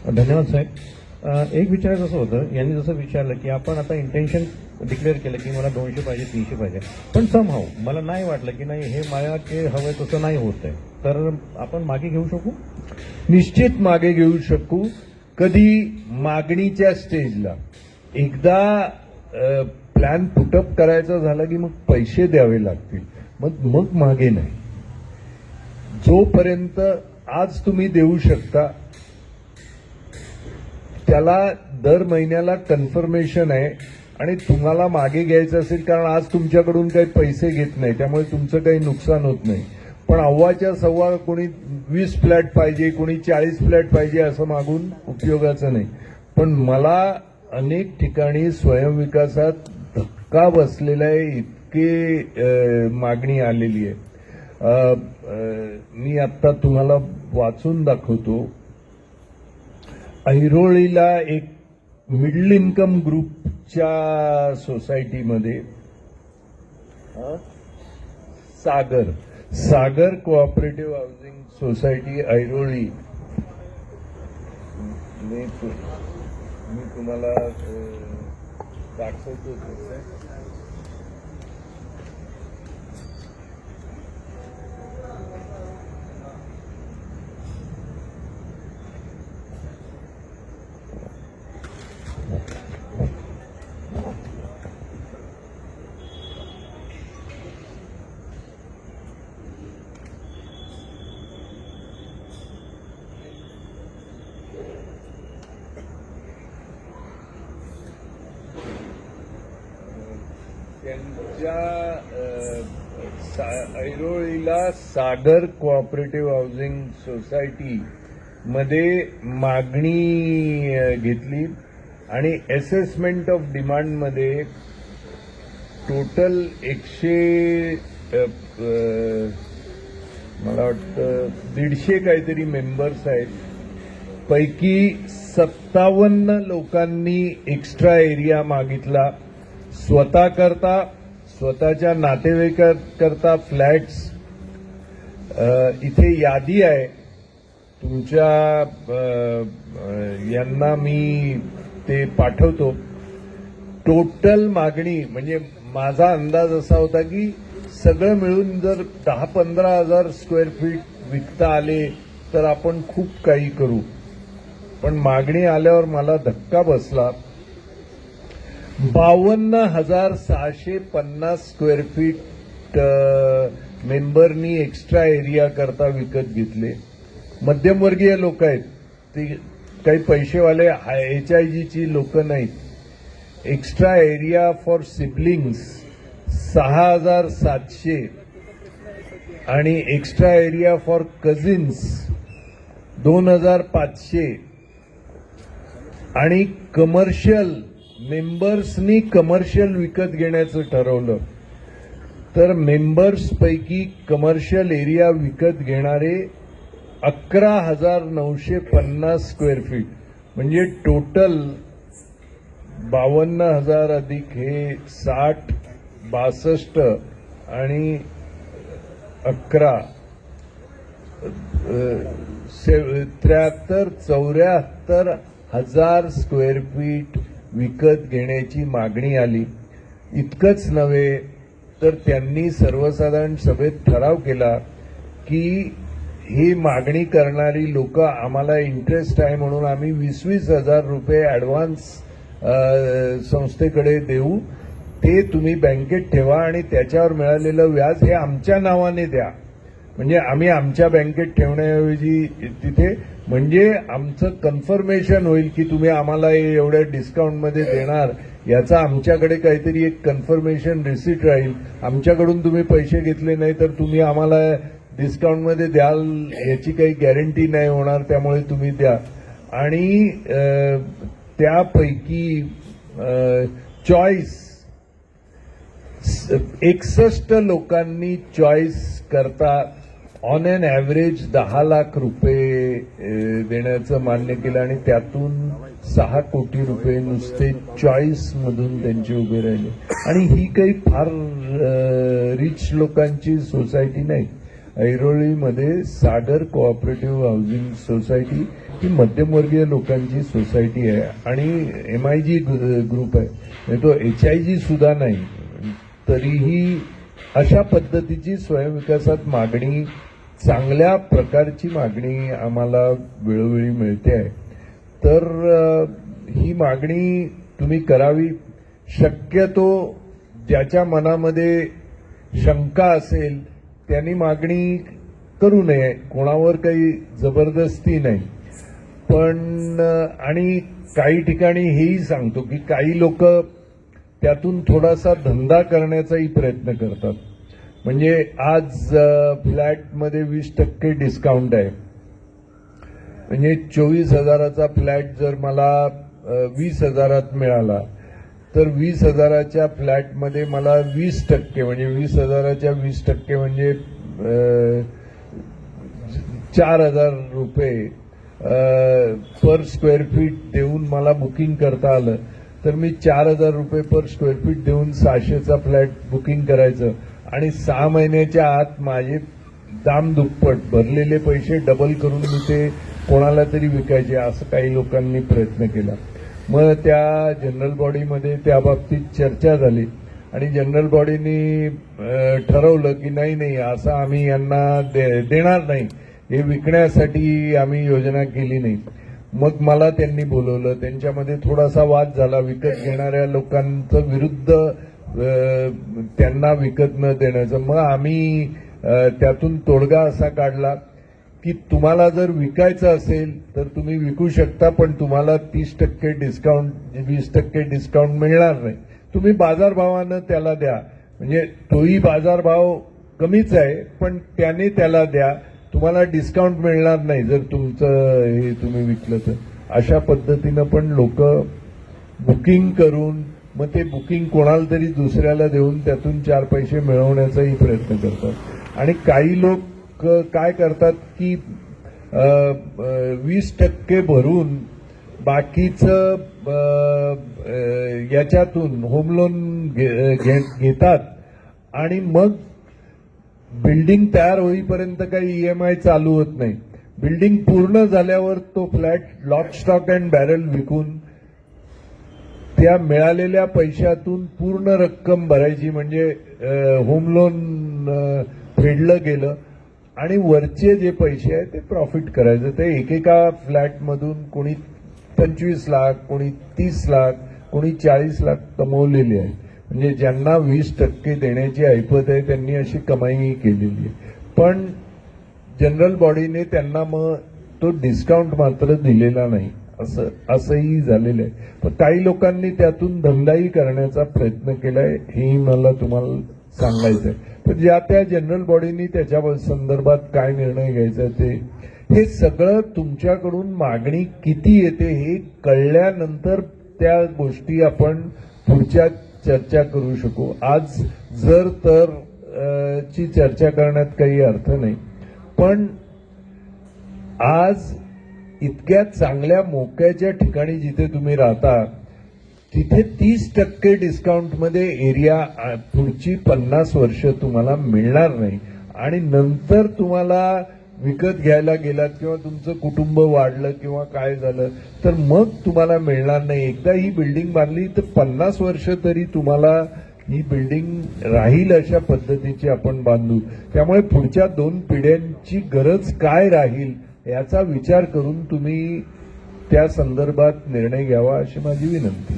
धन्यवाद साहेब. एक विचारायचं असं होतं, यांनी जसं विचारलं की आपण आता इंटेन्शन डिक्लेअर केलं की मला 200 पाहिजे 300 पाहिजे, पण समहाऊ मला नाही वाटलं की नाही हे मला जे हवंय तसं नाही होत आहे, तर आपण मागे घेऊ शकू? निश्चित मागे घेऊ शकू. कधी मागणीच्या स्टेजला एकदा प्लॅन पुटअप करायचा झाला की मग पैसे द्यावे लागतील, मग मागे नाही. जोपर्यंत आज तुम्ही देऊ शकता त्याला दर महिन्याला कन्फर्मेशन आहे आणि तुम्हाला मागे घ्यायचं असेल, कारण आज तुमच्याकडून काही पैसे घेत नाही त्यामुळे तुमचं काही नुकसान होत नाही. पण अव्वाच्या सव्वा कोणी 20 फ्लॅट पाहिजे, कोणी 40 फ्लॅट पाहिजे असं मागून उपयोगाचं नाही. पण मला अनेक ठिकाणी स्वयंविकासात धक्का बसलेला आहे, इतके मागणी आलेली आहे. मी आता तुम्हाला वाचून दाखवतो. ऐरोळीला एक मिडल इन्कम ग्रुपच्या सोसायटीमध्ये सागर कोऑपरेटिव्ह हाऊसिंग सोसायटी ऐरोळी, मी तुम्हाला दाखवतो. त्यांच्या ऐरोळीला सागर कोऑपरेटिव्ह हाऊसिंग सोसायटी मध्ये मागणी घेतली आणि असेसमेंट ऑफ डिमांड मध्ये टोटल 100 मला वाटतं 150 काहीतरी मेंबर्स आहेत. पैकी 57 लोकांनी एक्स्ट्रा एरिया मागितला. स्वतःच्या नातेवाईकांकरता फ्लॅट्स. इथे यादी आहे तुमच्या यांना मी ते पाठवतो. टोटल मागणी म्हणजे माझा अंदाज असा होता की सगळं मिळून जर 10-15 हजार स्क्वेअर फीट विकता आले तर आपण खूप काही करू. पण मागणी आल्यावर मला धक्का बसला. 52,650 स्क्वेअर फीट मेंबरनी एक्स्ट्रा एरिया करता विकत घेतले. मध्यमवर्गीय लोक आहेत, ती काही पैसेवाले HIGची लोक नाहीत. एक्स्ट्रा एरिया फॉर सिबलिंग्स 6,700 आणि एक्स्ट्रा एरिया फॉर कझिन्स 2,500 आणि कमर्शियल मेंबर्सनी कमर्शियल विकत घेण्याचं ठरवलं. तर मेंबर्सपैकी कमर्शियल एरिया विकत घेणारे 11,950 स्क्वेअर फीट म्हणजे टोटल 52,000 अधिक हे 60, 62 आणि 11 74 स्क्वेअर फीट विकत घेण्याची मागणी आली. इतकंच नव्हे तर त्यांनी सर्वसाधारण सभेत ठराव केला की ही मागणी करणारी लोक आम्हाला इंटरेस्ट आहे म्हणून आम्ही 20-20 हजार रुपये ऍडव्हान्स संस्थेकडे देऊ, ते तुम्ही बँकेत ठेवा आणि त्याच्यावर मिळालेलं व्याज हे आमच्या नावाने द्या. म्हणजे आम्ही आमच्या बँकेत ठेवण्याऐवजी तिथे, म्हणजे आमचं कन्फर्मेशन होईल की तुम्ही आम्हाला एवढ्या डिस्काउंटमध्ये देणार, याचा आमच्याकडे काहीतरी एक कन्फर्मेशन रिसिट राहील. आमच्याकडून तुम्ही पैसे घेतले नाही तर तुम्ही आम्हाला डिस्काउंटमध्ये द्याल याची काही गॅरंटी नाही होणार, त्यामुळे तुम्ही द्या. आणि त्यापैकी चॉईस 61 लोकांनी चॉईस करता ऑन एन ॲव्हरेज 10 लाख रुपये देण्याचं मान्य केलं आणि त्यातून 6 कोटी रुपये नुसते चॉईस मधून त्यांचे उभे राहिले. आणि ही काही फार रिच लोकांची सोसायटी नाही. ऐरोळीमध्ये सागर कोऑपरेटिव्ह हाऊसिंग सोसायटी की मध्यमवर्गीय लोकांची सोसायटी आहे आणि MIG ग्रुप आहे, म्हणजे तो HIG सुद्धा नाही. तरीही अशा पद्धतीची स्वयंविकासात मागणी, चांगल्या प्रकारची मागणी आम्हाला वेळोवेळी मिळते आहे. तर ही मागणी तुम्ही करावी. शक्यतो ज्याच्या मनामध्ये शंका असेल त्यांनी मागणी करू नये, कोणावर काही जबरदस्ती नाही. पण आणि काही ठिकाणी हेही सांगतो की काही लोक त्यातून थोडासा धंदा करण्याचाही प्रयत्न करतात. म्हणजे आज फ्लॅटमध्ये 20% डिस्काउंट आहे. म्हणजे 24,000चा फ्लॅट जर मला 20,000 मिळाला तर 20,000च्या फ्लॅटमध्ये मला 20% म्हणजे 20,000च्या 20% म्हणजे 4,000 रुपये पर स्क्वेअर फीट देऊन मला बुकिंग करता आलं तर मी 4,000 रुपये पर स्क्वेअर फीट देऊन 600चा फ्लॅट बुकिंग करायचं आणि 6 महिन्याच्या आत माझे दाम दुप्पट, भरलेले पैसे डबल करून मी ते कोणाला तरी विकायचे, असं काही लोकांनी प्रयत्न केला. मग त्या जनरल बॉडीमध्ये त्या बाबतीत चर्चा झाली आणि जनरल बॉडीनी ठरवलं की नाही असं आम्ही यांना देणार नाही, हे विकण्यासाठी आम्ही योजना केली नाही. मग मला त्यांनी बोलवलं, त्यांच्यामध्ये थोडासा वाद झाला. विकत घेणाऱ्या लोकांचं विरुद्ध त्यांना विकत न देण्याचं. मग आम्ही त्यातून तोडगा असा काढला की तुम्हाला जर विकायचं असेल तर तुम्ही विकू शकता, पण तुम्हाला 30% डिस्काउंट 20% डिस्काउंट मिळणार नाही. तुम्ही बाजारभावानं त्याला द्या, म्हणजे तोही बाजारभाव कमीच आहे पण त्याने त्याला द्या, तुम्हाला डिस्काउंट मिळणार नाही जर तुमचं हे तुम्ही विकलं तर. अशा पद्धतीनं पण लोक बुकिंग करून मग ते बुकिंग कोणाला तरी दुसऱ्याला देऊन त्यातून 4 पैसे मिळवण्याचाही प्रयत्न करतात. आणि काही लोक काय करतात की 20% भरून बाकीचं याच्यातून होम लोन घेतात आणि मग बिल्डिंग तयार होईपर्यंत काही EMI चालू होत नाही. बिल्डिंग पूर्ण झाल्यावर तो flat lock stock and barrel विकून त्या मिळालेल्या पैशातून पूर्ण रक्कम भरायची, म्हणजे होम लोन फेडलं गेलं आणि वरचे जे पैसे आहेत ते प्रॉफिट करायचं. ते एकेका फ्लॅटमधून कोणी 25 लाख, कोणी 30 लाख, कोणी 40 लाख कमवलेले आहे. म्हणजे ज्यांना 20% देण्याची ऐपत आहे त्यांनी अशी कमाई केलेली आहे. पण जनरल बॉडीने त्यांना मग तो डिस्काउंट मात्र दिलेला नाही, असंही झालेलं आहे. पण काही लोकांनी त्यातून धंदाही करण्याचा प्रयत्न केलाय, हेही मला तुम्हाला सांगायचं आहे. तर ज्या त्या जनरल बॉडीनी त्याच्या संदर्भात काय निर्णय घ्यायचा ते हे सगळं तुमच्याकडून मागणी किती येते हे कळल्यानंतर त्या गोष्टी आपण पुढच्या चर्चा करू शकू. आज जर तर ची चर्चा करण्यात काही अर्थ नाही. पण आज इतक्या चांगल्या मोक्याच्या ठिकाणी जिथे तुम्ही राहता तिथे 30% डिस्काउंटमध्ये एरिया पुढची 50 वर्ष तुम्हाला मिळणार नाही. आणि नंतर तुम्हाला विकत घ्यायला गेलात किंवा तुमचं कुटुंब वाढलं किंवा काय झालं तर मग तुम्हाला मिळणार नाही. एकदा ही बिल्डिंग बांधली तर 50 वर्ष तरी तुम्हाला ही बिल्डिंग राहील अशा पद्धतीची आपण बांधू. त्यामुळे पुढच्या 2 पिढ्यांची गरज काय राहील याचा विचार करून तुम्ही त्या संदर्भात निर्णय घ्यावा अशी माझी विनंती.